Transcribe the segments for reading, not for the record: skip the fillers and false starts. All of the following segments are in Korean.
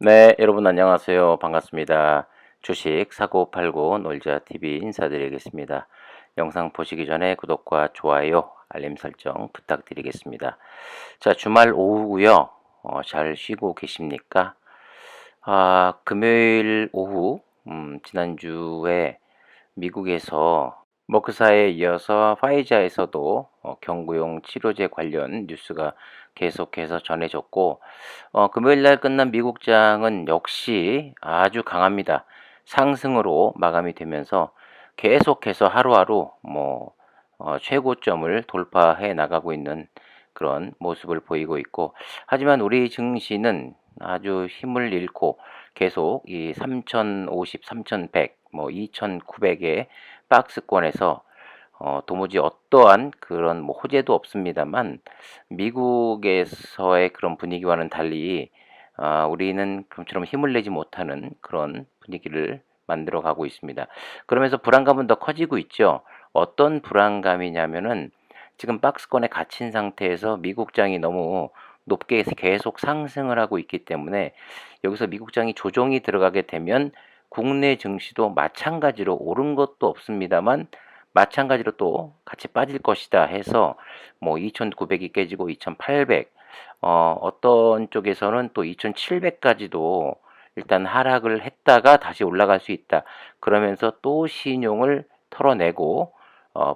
네, 여러분 안녕하세요. 반갑습니다. 주식 사고 팔고 놀자 TV 인사드리겠습니다. 영상 보시기 전에 구독과 좋아요, 알림 설정 부탁드리겠습니다. 자, 주말 오후고요. 잘 쉬고 계십니까? 금요일 오후, 지난주에 미국에서 머크사에 이어서 화이자에서도 경구용 치료제 관련 뉴스가 계속해서 전해졌고, 금요일 날 끝난 미국장은 역시 아주 강합니다. 상승으로 마감이 되면서 계속해서 하루하루 최고점을 돌파해 나가고 있는 그런 모습을 보이고 있고, 하지만 우리 증시는 아주 힘을 잃고 계속 이 3050, 3100, 2900의 박스권에서 도무지 어떠한 그런 호재도 없습니다만, 미국에서의 그런 분위기와는 달리 우리는 그처럼 힘을 내지 못하는 그런 분위기를 만들어 가고 있습니다. 그러면서 불안감은 더 커지고 있죠. 어떤 불안감이냐면은 지금 박스권에 갇힌 상태에서 미국장이 너무 높게 계속 상승을 하고 있기 때문에, 여기서 미국장이 조정이 들어가게 되면 국내 증시도 마찬가지로 오른 것도 없습니다만 마찬가지로 또 같이 빠질 것이다 해서 2,900이 깨지고 2,800, 어떤 쪽에서는 또 2,700까지도 일단 하락을 했다가 다시 올라갈 수 있다. 그러면서 또 신용을 털어내고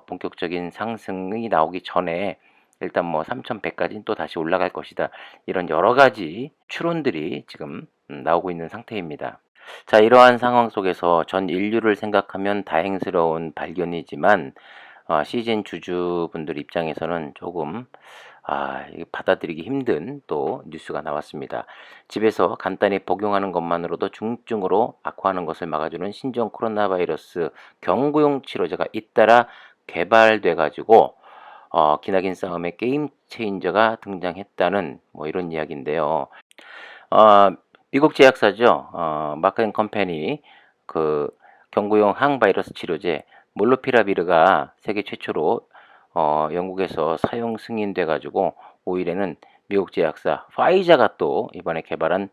본격적인 상승이 나오기 전에 일단 3,100까지는 또 다시 올라갈 것이다. 이런 여러 가지 추론들이 지금 나오고 있는 상태입니다. 자, 이러한 상황 속에서 전 인류를 생각하면 다행스러운 발견이지만 시즌 주주분들 입장에서는 조금 이게 받아들이기 힘든 또 뉴스가 나왔습니다. 집에서 간단히 복용하는 것만으로도 중증으로 악화하는 것을 막아주는 신종 코로나 바이러스 경구용 치료제가 잇따라 개발돼 가지고 기나긴 싸움의 게임 체인저가 등장했다는 이런 이야기인데요. 어, 미국 제약사죠. 마크 앤 컴퍼니 그 경구용 항바이러스 치료제 몰루피라비르가 세계 최초로 영국에서 사용 승인돼 가지고 5일에는 미국 제약사 파이자가 또 이번에 개발한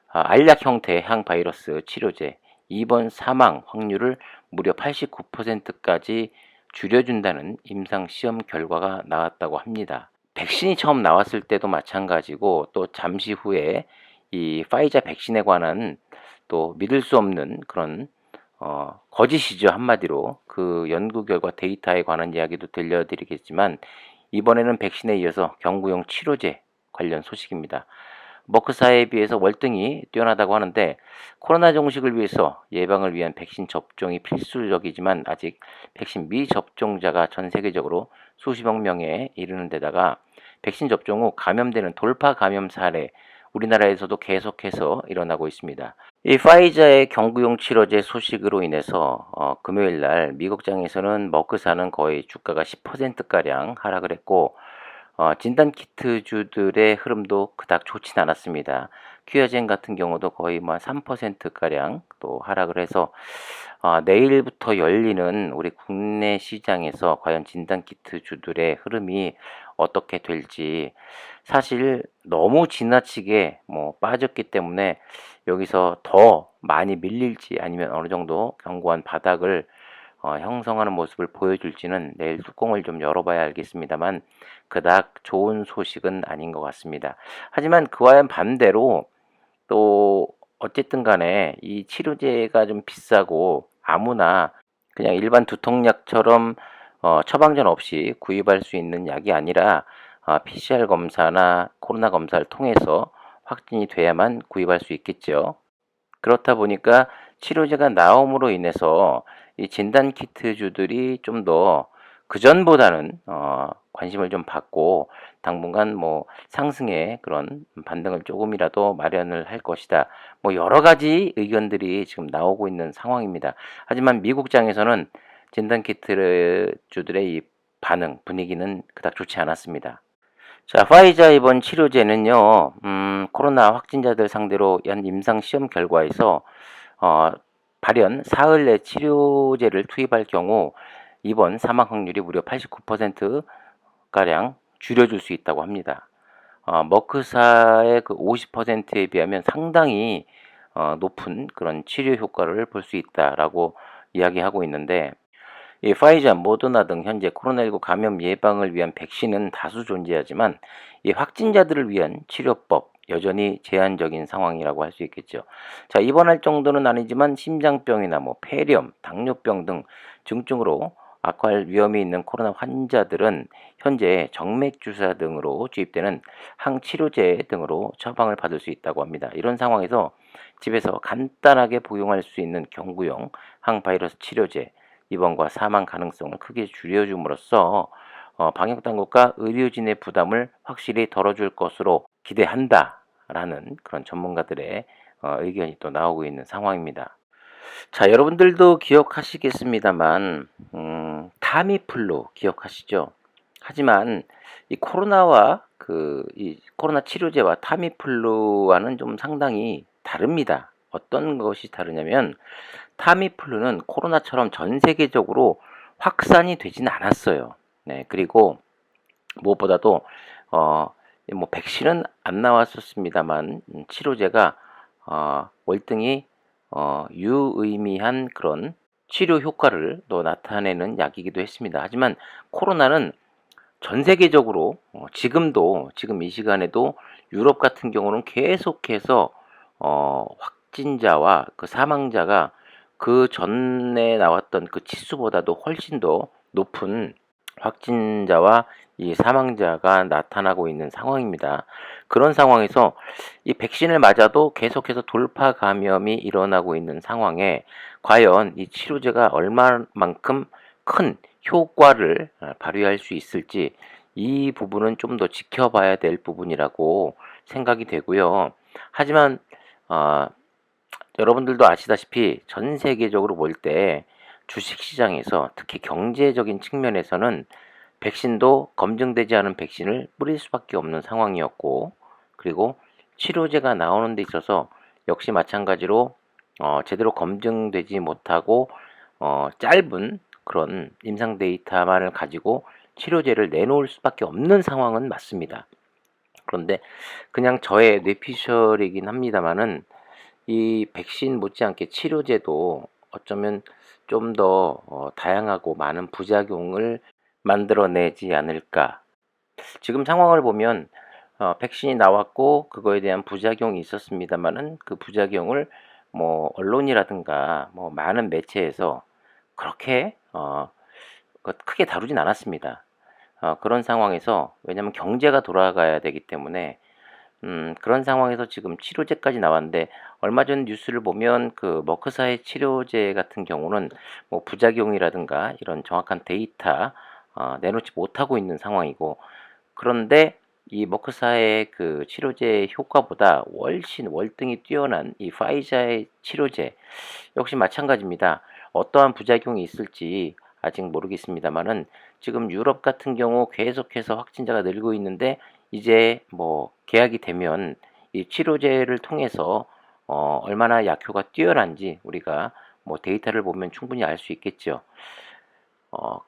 알약 형태의 항바이러스 치료제 입원 사망 확률을 무려 89%까지 줄여준다는 임상 시험 결과가 나왔다고 합니다. 백신이 처음 나왔을 때도 마찬가지고, 또 잠시 후에 이 파이자 백신에 관한 또 믿을 수 없는 그런 거짓이죠. 한마디로 그 연구 결과 데이터에 관한 이야기도 들려드리겠지만, 이번에는 백신에 이어서 경구용 치료제 관련 소식입니다. 머크사에 비해서 월등히 뛰어나다고 하는데, 코로나 종식을 위해서 예방을 위한 백신 접종이 필수적이지만 아직 백신 미접종자가 전 세계적으로 수십억 명에 이르는 데다가 백신 접종 후 감염되는 돌파 감염 사례, 우리나라에서도 계속해서 일어나고 있습니다. 이 파이자의 경구용 치료제 소식으로 인해서 금요일 날 미국장에서는 머크사는 거의 주가가 10%가량 하락을 했고, 진단키트주들의 흐름도 그닥 좋진 않았습니다. 퀴어젠 같은 경우도 거의 3%가량 또 하락을 해서, 내일부터 열리는 우리 국내 시장에서 과연 진단키트주들의 흐름이 어떻게 될지, 사실 너무 지나치게 빠졌기 때문에 여기서 더 많이 밀릴지 아니면 어느 정도 견고한 바닥을 형성하는 모습을 보여줄지는 내일 뚜껑을 좀 열어봐야 알겠습니다만, 그닥 좋은 소식은 아닌 것 같습니다. 하지만 그와는 반대로 또 어쨌든 간에 이 치료제가 좀 비싸고 아무나 그냥 일반 두통약처럼 처방전 없이 구입할 수 있는 약이 아니라 PCR 검사나 코로나 검사를 통해서 확진이 돼야만 구입할 수 있겠죠. 그렇다 보니까 치료제가 나옴으로 인해서 이 진단 키트주들이 좀 더 그전보다는 관심을 좀 받고 당분간 상승의 그런 반등을 조금이라도 마련을 할 것이다. 여러 가지 의견들이 지금 나오고 있는 상황입니다. 하지만 미국장에서는 진단 키트주들의 이 반응 분위기는 그닥 좋지 않았습니다. 자, 화이자 이번 치료제는요, 코로나 확진자들 상대로 한 임상 시험 결과에서 어, 발현 사흘 내 치료제를 투입할 경우 입원 사망 확률이 무려 89%가량 줄여줄 수 있다고 합니다. 머크사의 그 50%에 비하면 상당히 높은 그런 치료 효과를 볼 수 있다라고 이야기하고 있는데, 이 파이자, 모더나 등 현재 코로나19 감염 예방을 위한 백신은 다수 존재하지만 이 확진자들을 위한 치료법 여전히 제한적인 상황이라고 할 수 있겠죠. 자, 입원할 정도는 아니지만 심장병이나 뭐 폐렴, 당뇨병 등 중증으로 악화할 위험이 있는 코로나 환자들은 현재 정맥 주사 등으로 주입되는 항치료제 등으로 처방을 받을 수 있다고 합니다. 이런 상황에서 집에서 간단하게 복용할 수 있는 경구용 항바이러스 치료제, 입원과 사망 가능성을 크게 줄여줌으로써 방역 당국과 의료진의 부담을 확실히 덜어줄 것으로 기대한다라는 그런 전문가들의 의견이 또 나오고 있는 상황입니다. 자, 여러분들도 기억하시겠습니다만 타미플루 기억하시죠? 하지만 이 코로나와 이 코로나 치료제와 타미플루와는 좀 상당히 다릅니다. 어떤 것이 다르냐면, 타미플루는 코로나처럼 전 세계적으로 확산이 되진 않았어요. 네, 그리고 무엇보다도 뭐 백신은 안 나왔었습니다만 치료제가 월등히 유의미한 그런 치료 효과를 또 나타내는 약이기도 했습니다. 하지만 코로나는 전 세계적으로 지금 이 시간에도 유럽 같은 경우는 계속해서 확진자와 그 사망자가 그 전에 나왔던 그 치수보다도 훨씬 더 높은 확진자와 이 사망자가 나타나고 있는 상황입니다. 그런 상황에서 이 백신을 맞아도 계속해서 돌파 감염이 일어나고 있는 상황에 과연 이 치료제가 얼마만큼 큰 효과를 발휘할 수 있을지, 이 부분은 좀 더 지켜봐야 될 부분이라고 생각이 되고요. 하지만 여러분들도 아시다시피 전 세계적으로 볼 때 주식시장에서 특히 경제적인 측면에서는 백신도 검증되지 않은 백신을 뿌릴 수밖에 없는 상황이었고, 그리고 치료제가 나오는 데 있어서 역시 마찬가지로 제대로 검증되지 못하고 짧은 그런 임상 데이터만을 가지고 치료제를 내놓을 수밖에 없는 상황은 맞습니다. 그런데 그냥 저의 뇌피셜이긴 합니다만은 이 백신 못지않게 치료제도 어쩌면 좀 더 다양하고 많은 부작용을 만들어내지 않을까. 지금 상황을 보면 백신이 나왔고 그거에 대한 부작용이 있었습니다만은 그 부작용을 뭐 언론이라든가 뭐 많은 매체에서 그렇게 크게 다루진 않았습니다. 그런 상황에서, 왜냐하면 경제가 돌아가야 되기 때문에 그런 상황에서 지금 치료제까지 나왔는데, 얼마 전 뉴스를 보면 그 머크사의 치료제 같은 경우는 뭐 부작용이라든가 이런 정확한 데이터 내놓지 못하고 있는 상황이고, 그런데 이 머크사의 그 치료제 효과보다 훨씬 월등히 뛰어난 이 파이자의 치료제 역시 마찬가지입니다. 어떠한 부작용이 있을지 아직 모르겠습니다만은 지금 유럽 같은 경우 계속해서 확진자가 늘고 있는데, 이제 뭐 계약이 되면 이 치료제를 통해서 얼마나 약효가 뛰어난지 우리가 뭐 데이터를 보면 충분히 알 수 있겠죠.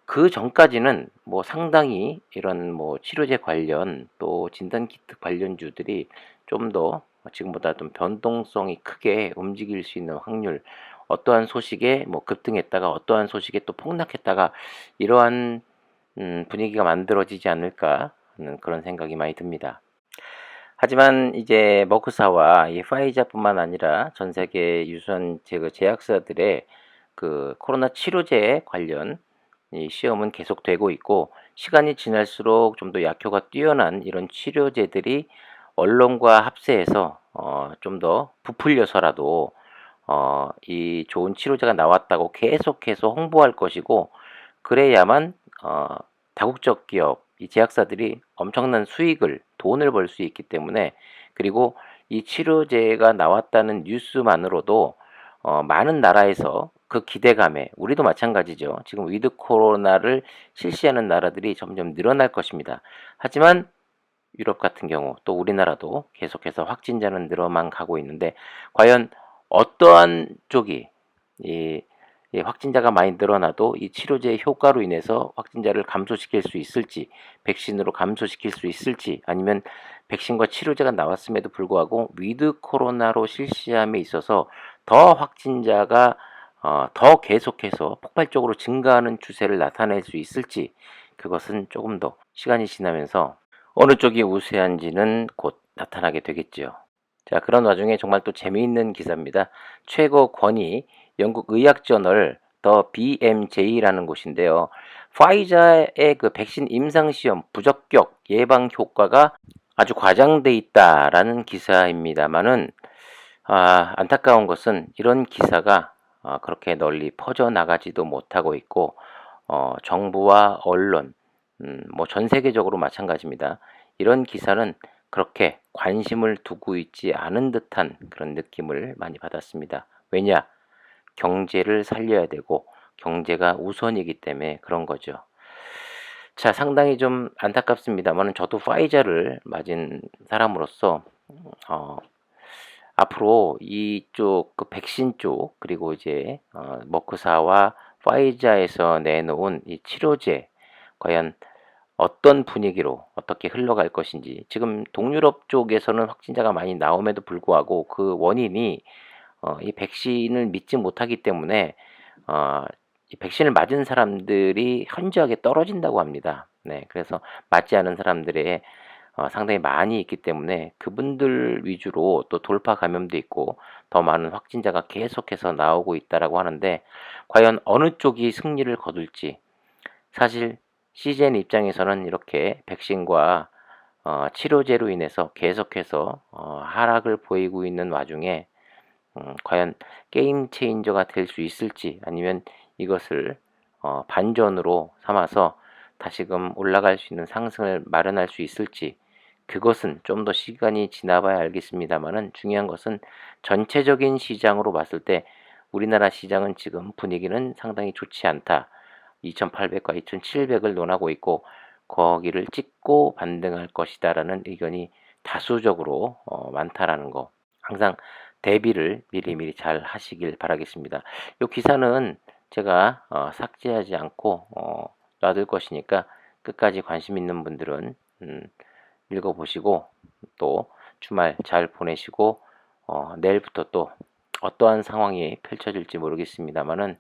그 전까지는 뭐 상당히 이런 뭐 치료제 관련 또 진단키트 관련주들이 좀 더 지금보다 좀 변동성이 크게 움직일 수 있는 확률, 어떠한 소식에 뭐 급등했다가 어떠한 소식에 또 폭락했다가 이러한 분위기가 만들어지지 않을까 하는 그런 생각이 많이 듭니다. 하지만 이제 머크사와 이 파이자뿐만 아니라 전 세계 유전 제약사들의 그 코로나 치료제 관련 이 시험은 계속되고 있고, 시간이 지날수록 좀 더 약효가 뛰어난 이런 치료제들이 언론과 합세해서 좀 더 부풀려서라도 이 좋은 치료제가 나왔다고 계속해서 홍보할 것이고, 그래야만 다국적 기업, 이 제약사들이 엄청난 돈을 벌 수 있기 때문에, 그리고 이 치료제가 나왔다는 뉴스만으로도 많은 나라에서 그 기대감에, 우리도 마찬가지죠. 지금 위드 코로나를 실시하는 나라들이 점점 늘어날 것입니다. 하지만 유럽 같은 경우 또 우리나라도 계속해서 확진자는 늘어만 가고 있는데, 과연 어떠한 쪽이 이 예, 확진자가 많이 늘어나도 이 치료제의 효과로 인해서 확진자를 감소시킬 수 있을지, 백신으로 감소시킬 수 있을지, 아니면 백신과 치료제가 나왔음에도 불구하고 위드 코로나로 실시함에 있어서 더 확진자가 더 계속해서 폭발적으로 증가하는 추세를 나타낼 수 있을지, 그것은 조금 더 시간이 지나면서 어느 쪽이 우세한지는 곧 나타나게 되겠죠. 자, 그런 와중에 정말 또 재미있는 기사입니다. 최고 권위 영국 의학저널 더 BMJ라는 곳인데요. 파이자의 그 백신 임상시험 부적격 예방 효과가 아주 과장돼 있다라는 기사입니다만은 안타까운 것은 이런 기사가 그렇게 널리 퍼져나가지도 못하고 있고 정부와 언론 뭐 전 세계적으로 마찬가지입니다. 이런 기사는 그렇게 관심을 두고 있지 않은 듯한 그런 느낌을 많이 받았습니다. 왜냐? 경제를 살려야 되고 경제가 우선이기 때문에 그런 거죠. 자, 상당히 좀 안타깝습니다만 저도 파이자를 맞은 사람으로서 어, 앞으로 이쪽 그 백신 쪽 그리고 이제 머크사와 파이자에서 내놓은 이 치료제 과연 어떤 분위기로 어떻게 흘러갈 것인지, 지금 동유럽 쪽에서는 확진자가 많이 나옴에도 불구하고 그 원인이 이 백신을 믿지 못하기 때문에 이 백신을 맞은 사람들이 현저하게 떨어진다고 합니다. 네, 그래서 맞지 않은 사람들의 상당히 많이 있기 때문에 그분들 위주로 또 돌파 감염도 있고 더 많은 확진자가 계속해서 나오고 있다라고 하는데, 과연 어느 쪽이 승리를 거둘지, 사실 CGN 입장에서는 이렇게 백신과 치료제로 인해서 계속해서 하락을 보이고 있는 와중에 과연 게임 체인저가 될 수 있을지, 아니면 이것을 반전으로 삼아서 다시금 올라갈 수 있는 상승을 마련할 수 있을지, 그것은 좀 더 시간이 지나봐야 알겠습니다만은 중요한 것은 전체적인 시장으로 봤을 때 우리나라 시장은 지금 분위기는 상당히 좋지 않다. 2800과 2700을 논하고 있고 거기를 찍고 반등할 것이다라는 의견이 다수적으로 많다라는 거, 항상 대비를 미리미리 잘 하시길 바라겠습니다. 이 기사는 제가 삭제하지 않고 놔둘 것이니까 끝까지 관심 있는 분들은 읽어보시고 또 주말 잘 보내시고 내일부터 또 어떠한 상황이 펼쳐질지 모르겠습니다만은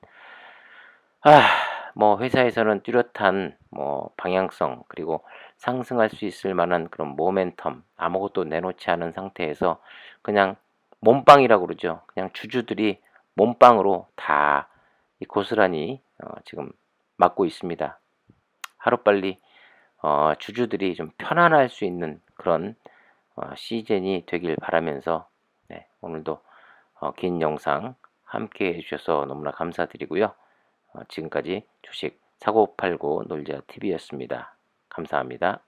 뭐 회사에서는 뚜렷한 뭐 방향성 그리고 상승할 수 있을 만한 그런 모멘텀 아무것도 내놓지 않은 상태에서 그냥 몸빵이라고 그러죠. 그냥 주주들이 몸빵으로 다 이 고스란히 지금 맞고 있습니다. 하루빨리 주주들이 좀 편안할 수 있는 그런 시즌이 되길 바라면서 네, 오늘도 긴 영상 함께 해주셔서 너무나 감사드리고요. 지금까지 주식 사고팔고 놀자 TV였습니다. 감사합니다.